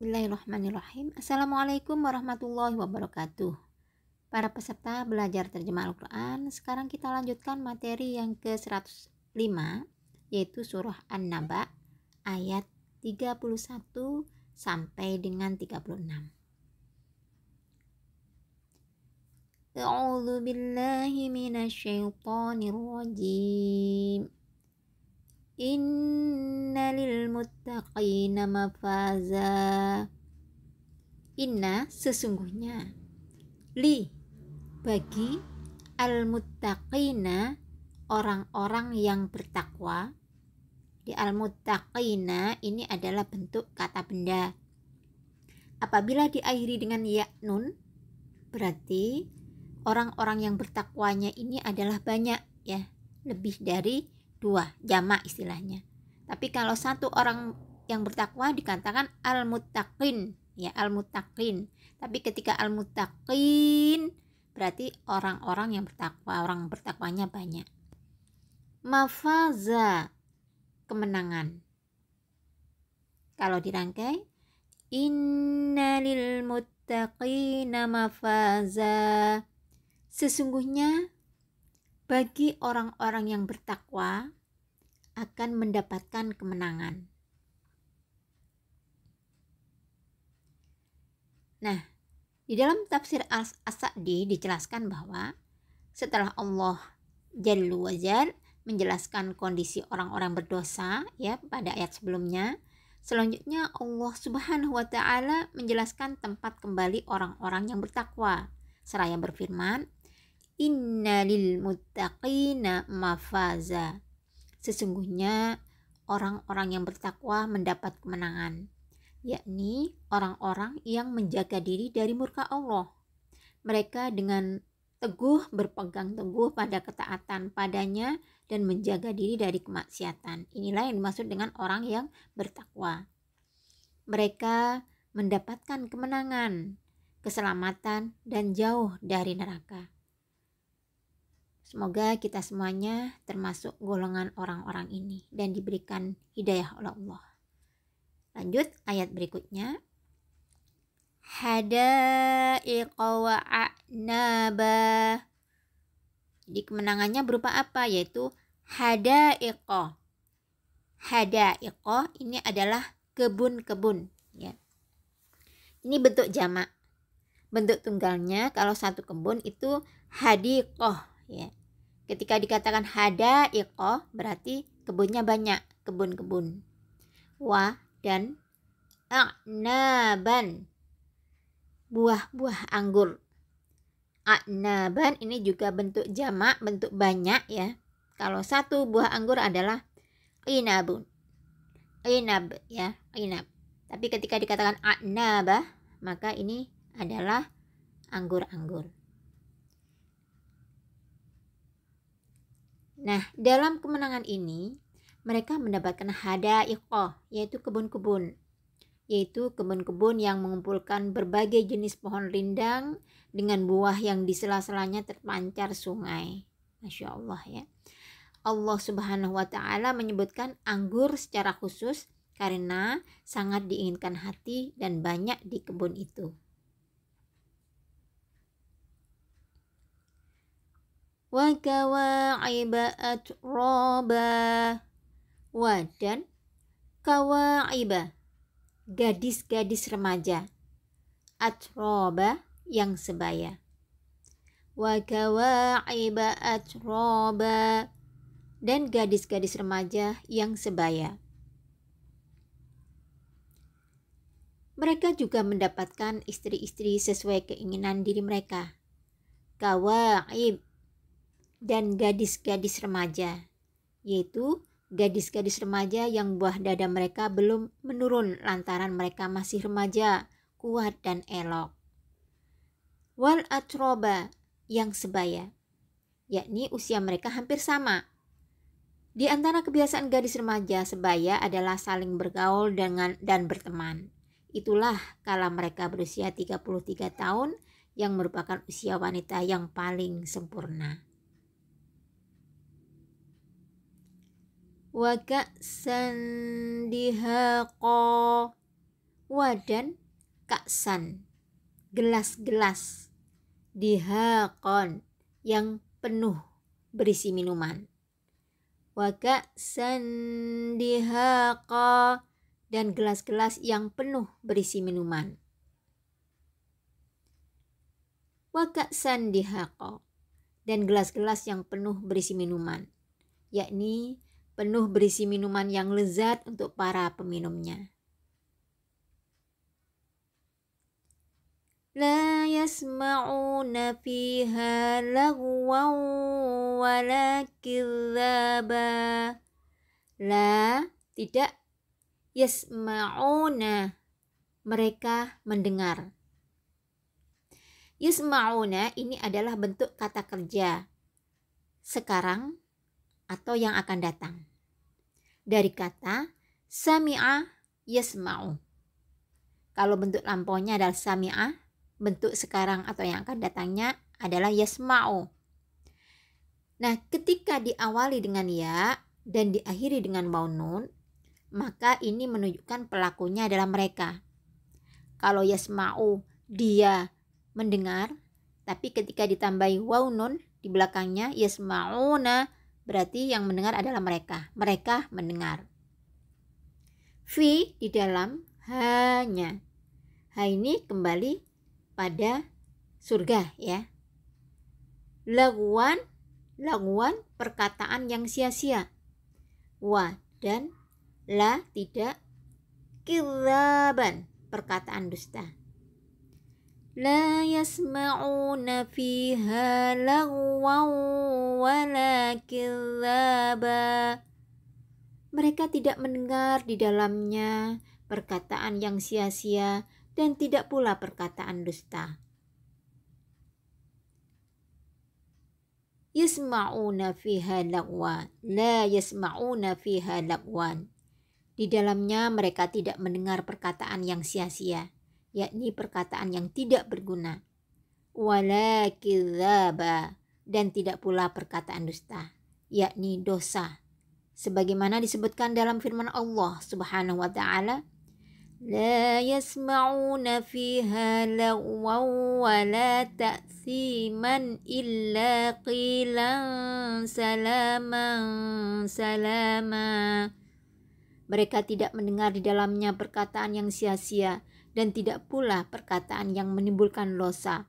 Bismillahirrahmanirrahim. Assalamualaikum warahmatullahi wabarakatuh. Para peserta belajar terjemah Al-Quran, sekarang kita lanjutkan materi yang ke-105, yaitu surah An-Naba ayat 31 sampai dengan 36. A'udzu billahi minasyaitonir rajim. Inna lil muttaqina mafaza. Inna sesungguhnya, li bagi al-muttaqina orang-orang yang bertakwa. Di al-muttaqina ini adalah bentuk kata benda. Apabila diakhiri dengan ya nun, berarti orang-orang yang bertakwanya ini adalah banyak, ya, lebih dari 2, jamak istilahnya. Tapi kalau satu orang yang bertakwa dikatakan al-muttaqin, ya, al-muttaqin. Tapi ketika al-muttaqin berarti orang-orang yang bertakwa, orang bertakwanya banyak. Mafaza, kemenangan. Kalau dirangkai, innalil muttaqina mafaza, sesungguhnya bagi orang-orang yang bertakwa akan mendapatkan kemenangan. Nah, di dalam tafsir As-Sa'di dijelaskan bahwa setelah Allah Jalla wa Jalla menjelaskan kondisi orang-orang berdosa, ya, pada ayat sebelumnya, selanjutnya Allah Subhanahu wa taala menjelaskan tempat kembali orang-orang yang bertakwa. Seraya berfirman, Inna lil muttaqina mafaza, sesungguhnya orang-orang yang bertakwa mendapat kemenangan, yakni orang-orang yang menjaga diri dari murka Allah. Mereka dengan teguh berpegang teguh pada ketaatan padanya dan menjaga diri dari kemaksiatan. Inilah yang dimaksud dengan orang yang bertakwa. Mereka mendapatkan kemenangan, keselamatan, dan jauh dari neraka. Semoga kita semuanya termasuk golongan orang-orang ini dan diberikan hidayah oleh Allah. Lanjut ayat berikutnya. Hadaiqa wa a'naba. Jadi kemenangannya berupa apa? Yaitu hadaiqa. Hadaiqa ini adalah kebun-kebun, ya. Ini bentuk jamak. Bentuk tunggalnya kalau satu kebun itu hadiqah, ya. Ketika dikatakan hadaiqah berarti kebunnya banyak, kebun-kebun. Wa dan a'naban, buah-buah anggur. A'naban ini juga bentuk jamak, bentuk banyak, ya. Kalau satu buah anggur adalah inabun. Inab, ya, inab. Tapi ketika dikatakan a'nabah, maka ini adalah anggur-anggur. Nah, dalam kemenangan ini mereka mendapatkan hadaiqah, yaitu kebun-kebun. Yaitu kebun-kebun yang mengumpulkan berbagai jenis pohon rindang dengan buah yang di sela-selanya terpancar sungai. Masya Allah, ya. Allah Subhanahu wa taala menyebutkan anggur secara khusus karena sangat diinginkan hati dan banyak di kebun itu. Wa kawa'iba atraba. Wa dan kawa'iba, gadis-gadis remaja. Atroba, yang sebaya. Wa kawa'iba atroba, dan gadis-gadis remaja yang sebaya. Mereka juga mendapatkan istri-istri sesuai keinginan diri mereka. Kawa'ib, dan gadis-gadis remaja, yaitu gadis-gadis remaja yang buah dada mereka belum menurun lantaran mereka masih remaja, kuat dan elok. Wal atroba, yang sebaya, yakni usia mereka hampir sama. Di antara kebiasaan gadis remaja sebaya adalah saling bergaul dan berteman. Itulah kala mereka berusia 33 tahun yang merupakan usia wanita yang paling sempurna. Wa ka'san dihaqa, Wa dan kaksan, gelas-gelas, dihaqon, yang penuh berisi minuman. Wa kaksan dihaqa, dan gelas-gelas yang penuh berisi minuman. Wa kaksan dihaqa, dan gelas-gelas yang penuh berisi minuman, yakni penuh berisi minuman yang lezat untuk para peminumnya. La yasma'una fiha lagwan wala kizaba. La, tidak. Yasma'una, mereka mendengar. Yasma'una ini adalah bentuk kata kerja sekarang atau yang akan datang. Dari kata sami'a yasma'u. Kalau bentuk lampaunya adalah sami'a, bentuk sekarang atau yang akan datangnya adalah yasma'u. Nah, ketika diawali dengan ya dan diakhiri dengan waw nun, maka ini menunjukkan pelakunya adalah mereka. Kalau yasma'u, dia mendengar, tapi ketika ditambahi waw nun di belakangnya yasma'una, berarti yang mendengar adalah mereka. Mereka mendengar. Fi, di dalam, hanya. Ha ini kembali pada surga ya. Lagwan, perkataan yang sia-sia. Wa dan la, tidak. Kizaban, perkataan dusta. La yasma'una fiha lagwan wala kizaba. Mereka tidak mendengar di dalamnya perkataan yang sia-sia dan tidak pula perkataan dusta. Yasma'una fiha lagwan, la yasma'una fiha lagwan. Di dalamnya mereka tidak mendengar perkataan yang sia-sia, yakni perkataan yang tidak berguna. Wala kizaba, dan tidak pula perkataan dusta, yakni dosa. Sebagaimana disebutkan dalam firman Allah Subhanahu wa ta'ala, La yasma'una fiha lagwan wala ta'thiman illa qilan salaman salama. Mereka tidak mendengar di dalamnya perkataan yang sia-sia dan tidak pula perkataan yang menimbulkan dosa.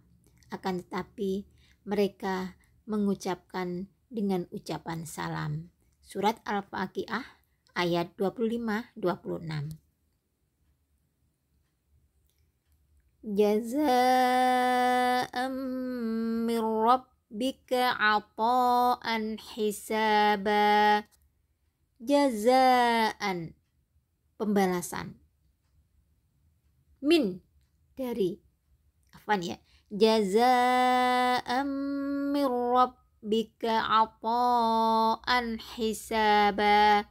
Akan tetapi mereka mengucapkan dengan ucapan salam. Surat Al-Waqiah ayat 25-26. Jazaa'an min rabbika 'ata'an hisaba. Jazaan, pembalasan. Min, dari. Jazaan min rabbika 'ata'an hisaba.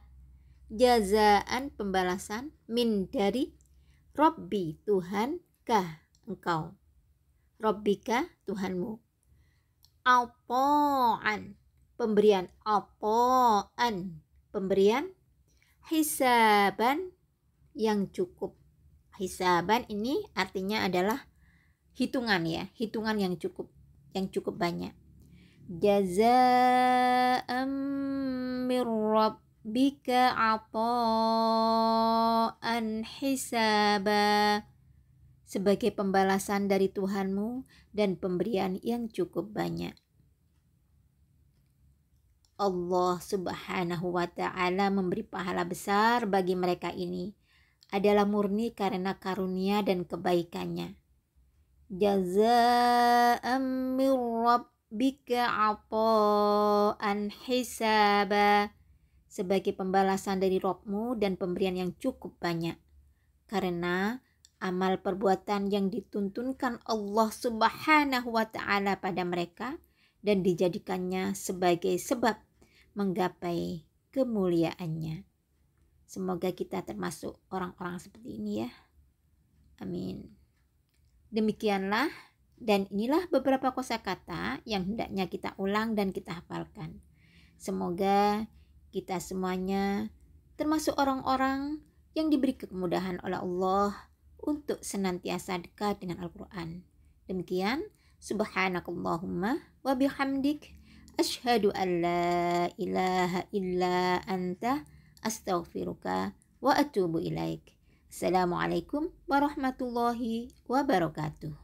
Jazaan, pembalasan. Min, dari. Rabbi, Tuhan. Ka, engkau. Rabbika, Tuhanmu. 'ata'an, pemberian. 'ata'an, pemberian. Hisaban, yang cukup. Hisaban ini artinya adalah hitungan ya, hitungan yang cukup banyak. Jazaa'an min rabbika 'ata'an hisaba. Sebagai pembalasan dari Tuhanmu dan pemberian yang cukup banyak. Allah Subhanahu wa ta'ala memberi pahala besar bagi mereka ini adalah murni karena karunia dan kebaikannya. Jazaa'an min rabbika 'ata'an hisaba. Sebagai pembalasan dari Rabbmu dan pemberian yang cukup banyak. Karena amal perbuatan yang dituntunkan Allah Subhanahu wa ta'ala pada mereka dan dijadikannya sebagai sebab menggapai kemuliaannya. Semoga kita termasuk orang-orang seperti ini ya. Amin. Demikianlah, dan inilah beberapa kosakata yang hendaknya kita ulang dan kita hafalkan. Semoga kita semuanya termasuk orang-orang yang diberi kemudahan oleh Allah untuk senantiasa dekat dengan Al-Quran. Demikian, subhanakallahumma wa bihamdik, asyhadu an la ilaha illa anta, astaghfiruka wa atubu ilaik. Assalamualaikum warahmatullahi wabarakatuh.